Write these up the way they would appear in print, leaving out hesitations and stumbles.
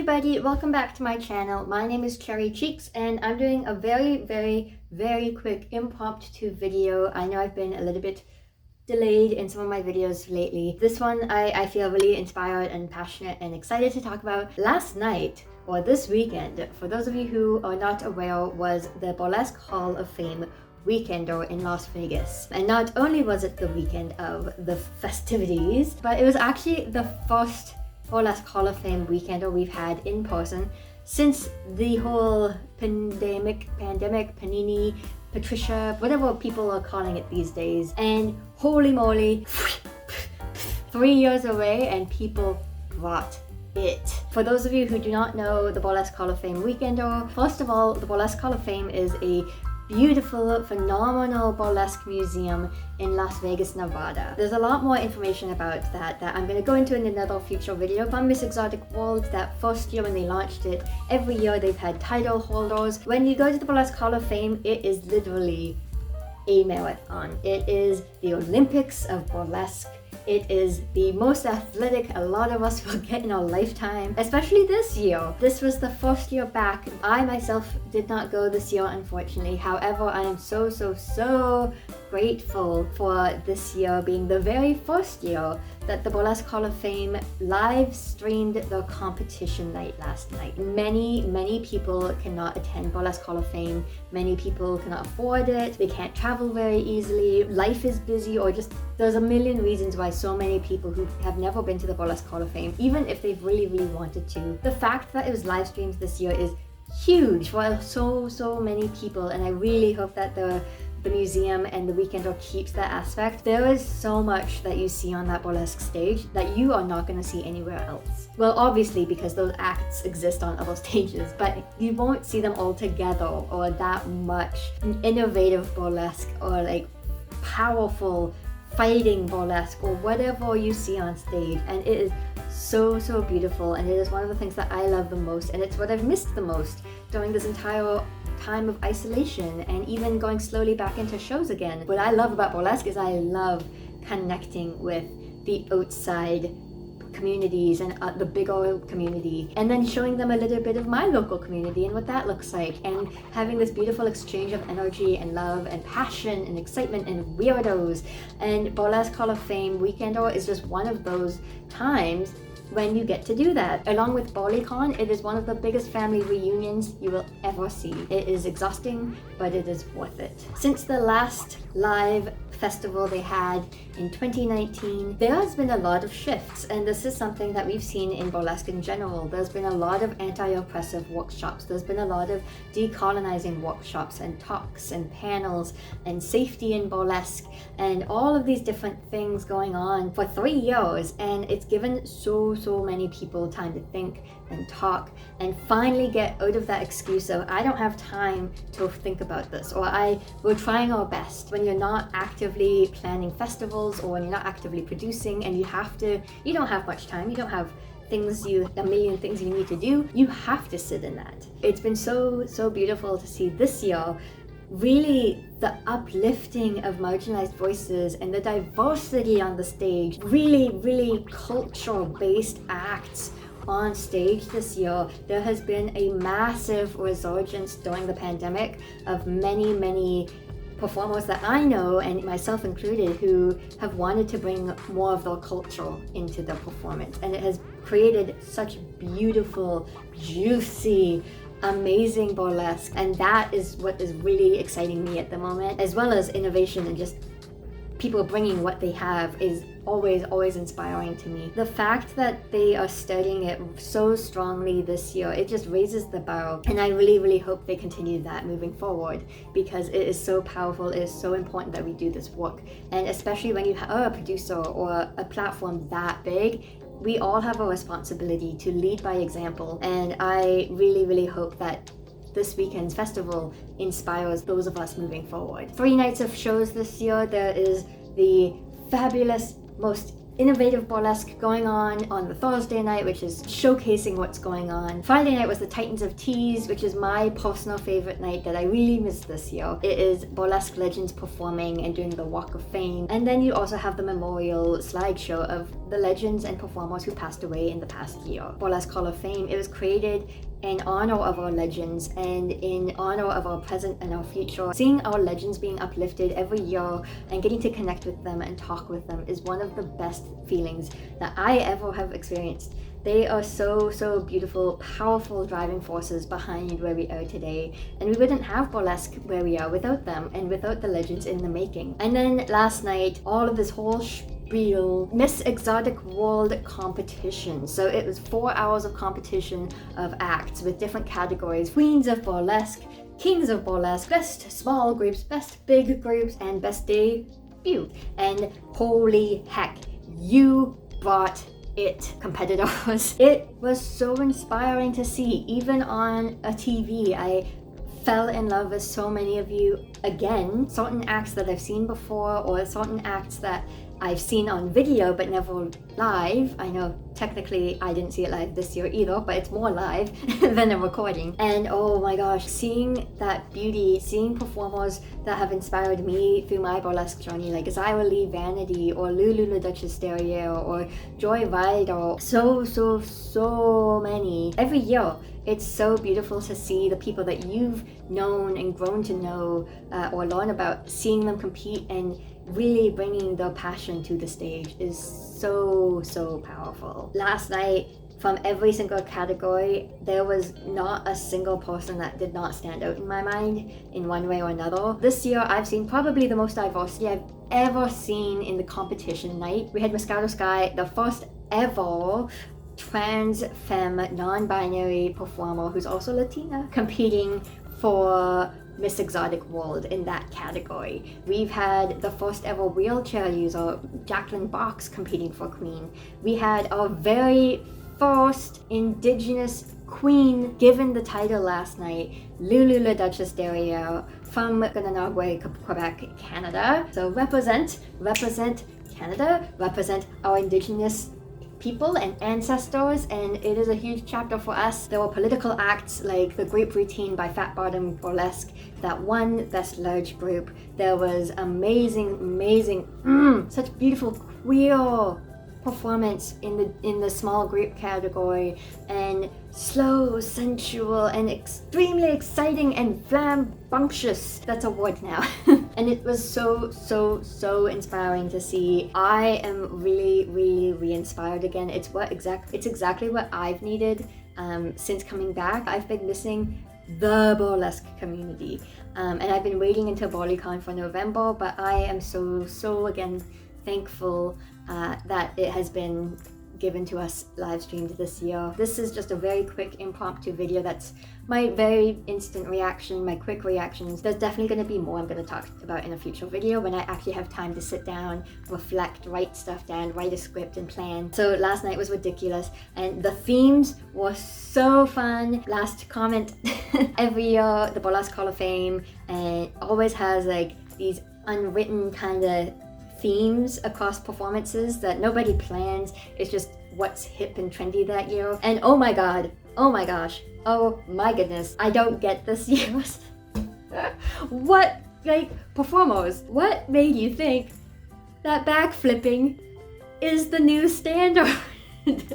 everybody, welcome back to my channel. My name is Cherry Cheeks and I'm doing a very quick impromptu video. I know I've been a little bit delayed in some of my videos lately. This one I feel really inspired and passionate and excited to talk about. Last night, or this weekend, for those of you who are not aware, was the Burlesque Hall of Fame weekender in Las Vegas. And not only was it the weekend of the festivities, but it was actually the first Burlesque Hall of Fame weekender we've had in person since the whole pandemic, Panini, Patricia, whatever people are calling it these days. And holy moly, 3 years away and people brought it. For those of you who do not know the Burlesque Hall of Fame weekender, first of all, the Burlesque Hall of Fame is a beautiful, phenomenal burlesque museum in Las Vegas, Nevada. There's a lot more information about that I'm going to go into in another future video. From Miss Exotic World, that first year when they launched it, every year they've had title holders. When you go to the Burlesque Hall of Fame, it is literally a marathon. It is the Olympics of burlesque. It is the most athletic a lot of us will get in our lifetime, especially this year. This was the first year back. I myself did not go this year, unfortunately. However, I am so grateful for this year being the very first year that the Burlesque Hall of Fame live streamed the competition night last night. Many people cannot attend Burlesque Hall of Fame. Many people cannot afford it. They can't travel very easily. Life is busy, or just there's a million reasons why so many people who have never been to the Burlesque Hall of Fame, even if they've really wanted to. The fact that it was live streamed this year is huge for so many people, and I really hope that the museum and the weekender keeps that aspect. There is so much that you see on that burlesque stage that you are not going to see anywhere else. Well, obviously, because those acts exist on other stages, but you won't see them all together or that much innovative burlesque or like powerful fighting burlesque or whatever you see on stage. And it is so beautiful, and it is one of the things that I love the most, and it's what I've missed the most during this entire time of isolation and even going slowly back into shows again. What I love about burlesque is I love connecting with the outside communities and the bigger community, and then showing them a little bit of my local community and what that looks like, and having this beautiful exchange of energy and love and passion and excitement and weirdos. And Burlesque Hall of Fame weekender is just one of those times when you get to do that. Along with BurlyCon, it is one of the biggest family reunions you will ever see. It is exhausting, but it is worth it. Since the last live festival they had in 2019, there has been a lot of shifts, and this is something that we've seen in burlesque in general. There's been a lot of anti-oppressive workshops. There's been a lot of decolonizing workshops and talks and panels and safety in burlesque and all of these different things going on for 3 years, and it's given so many people time to think and talk and finally get out of that excuse of I don't have time to think about this, or we're trying our best. When you're not actively planning festivals, or when you're not actively producing, and you don't have much time, you don't have a million things you need to do, you have to sit in that. It's been so beautiful to see this year really the uplifting of marginalized voices and the diversity on the stage, really culture-based acts on stage this year. There has been a massive resurgence during the pandemic of many performers that I know, and myself included, who have wanted to bring more of their culture into their performance, and it has created such beautiful, juicy, amazing burlesque. And that is what is really exciting me at the moment, as well as innovation and just people bringing what they have is always inspiring to me. The fact that they are studying it so strongly this year, it just raises the bar, and I really hope they continue that moving forward, because it is so powerful. It is so important that we do this work, and especially when you are a producer or a platform that big, we all have a responsibility to lead by example. And I really hope that this weekend's festival inspires those of us moving forward. 3 nights of shows this year. There is the fabulous, most innovative burlesque going on the Thursday night, which is showcasing what's going on. Friday night was the Titans of Tease, which is my personal favorite night that I really missed this year. It is burlesque legends performing and doing the Walk of Fame. And then you also have the memorial slideshow of the legends and performers who passed away in the past year. Burlesque Hall of Fame, it was created in honor of our legends and in honor of our present and our future. Seeing our legends being uplifted every year and getting to connect with them and talk with them is one of the best feelings that I ever have experienced. They are so beautiful, powerful driving forces behind where we are today, and we wouldn't have burlesque where we are without them and without the legends in the making. And then last night, all of this whole spiel, Miss Exotic World competition. So it was 4 hours of competition of acts with different categories: Queens of Burlesque, Kings of Burlesque, Best Small Groups, Best Big Groups, and Best Debut. And holy heck, you brought it, competitors. It was so inspiring to see, even on a TV. I fell in love with so many of you again. Certain acts that I've seen before, or certain acts that I've seen on video but never live. I know technically I didn't see it live this year either, but it's more live than a recording. And oh my gosh, seeing that beauty, seeing performers that have inspired me through my burlesque journey, like Zyra Lee Vanity or Lulu the Duchess Riere or Joy Ryder, so many. Every year it's so beautiful to see the people that you've known and grown to know or learn about, seeing them compete and really bringing their passion to the stage is so powerful. Last night, from every single category, there was not a single person that did not stand out in my mind in one way or another. This year, I've seen probably the most diversity I've ever seen in the competition night. We had Moscato Sky, the first ever trans femme non-binary performer who's also Latina, competing for Miss Exotic World in that category. We've had the first ever wheelchair user, Jacqueline Box, competing for Queen. We had our very first Indigenous Queen given the title last night, Lulu la Duchess Riere from Kahnawake, Québec, Canada. So represent Canada, represent our Indigenous people and ancestors, and it is a huge chapter for us. There were political acts like the group routine by Fat Bottom Burlesque that won Best Large Group. There was amazing, such beautiful queer performance in the small group category, and slow, sensual, and extremely exciting and flambunctious. That's a word now. And it was so inspiring to see. I am really re-inspired again. It's exactly what I've needed since coming back. I've been missing the burlesque community, and I've been waiting until BurlyCon for November, but I am so again thankful that it has been given to us live streamed this year. This is just a very quick impromptu video. That's my very instant reaction, my quick reactions. There's definitely going to be more I'm going to talk about in a future video when I actually have time to sit down, reflect, write stuff down, write a script and plan. So last night was ridiculous, and the themes were so fun. Last comment, every year the Burlesque Hall of Fame and always has like these unwritten kind of themes across performances that nobody plans. It's just what's hip and trendy that year. And oh my gosh, oh my goodness, I don't get this year's. What, like, performers, what made you think that backflipping is the new standard?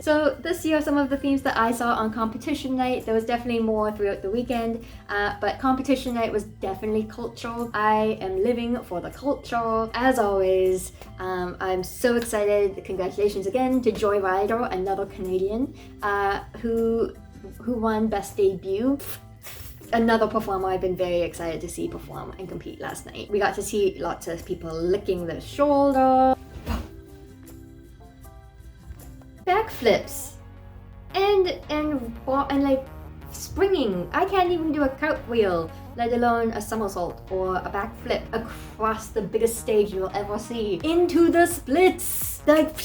So this year, some of the themes that I saw on competition night, there was definitely more throughout the weekend, but competition night was definitely cultural. I am living for the culture. As always, I'm so excited. Congratulations again to Joy Ryder, another Canadian, who won Best Debut. Another performer I've been very excited to see perform and compete last night. We got to see lots of people licking the shoulder, backflips, and like springing. I can't even do a cartwheel, let alone a somersault or a backflip across the biggest stage you'll ever see into the splits. Like,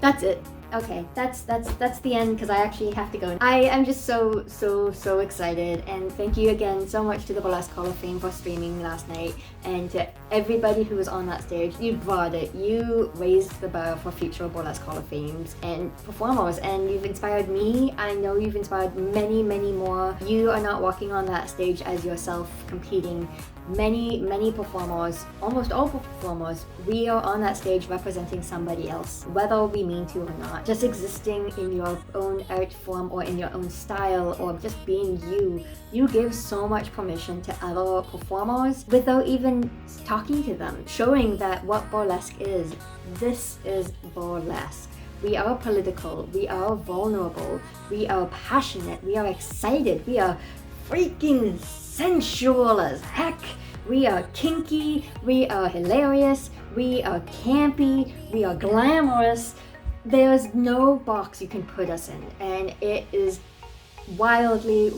that's it. okay, that's the end because I actually have to go. I am just so excited, and thank you again so much to the Burlesque Hall of Fame for streaming last night, and to everybody who was on that stage. You brought it. You raised the bar for future Burlesque Hall of Fames and performers, and you've inspired me. I know you've inspired many more. You are not walking on that stage as yourself competing. Many performers, almost all performers, we are on that stage representing somebody else, whether we mean to or not. Just existing in your own art form or in your own style or just being you give so much permission to other performers without even talking to them, showing that what burlesque is. This is burlesque. We are political, we are vulnerable, we are passionate, we are excited, we are freaking sensual as heck. We are kinky, we are hilarious, we are campy, we are glamorous. There's no box you can put us in, and it is wildly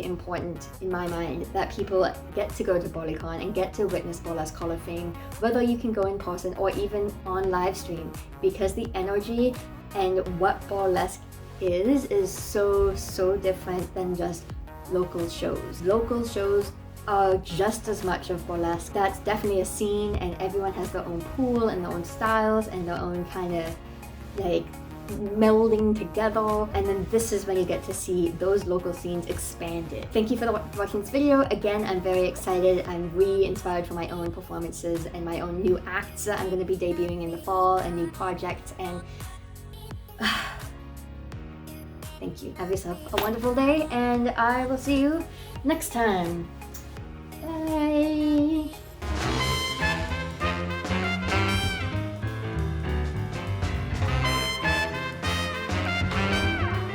important in my mind that people get to go to BurlyCon and get to witness Burlesque Hall of Fame, whether you can go in person or even on live stream, because the energy and what burlesque is so different than just local shows. Local shows are just as much of burlesque. That's definitely a scene, and everyone has their own pool and their own styles and their own kind of like melding together, and then this is when you get to see those local scenes expanded. Thank you for watching this video. Again, I'm very excited. I'm re-inspired for my own performances and my own new acts that I'm going to be debuting in the fall, and new projects, and thank you. Have yourself a wonderful day, and I will see you next time. Bye!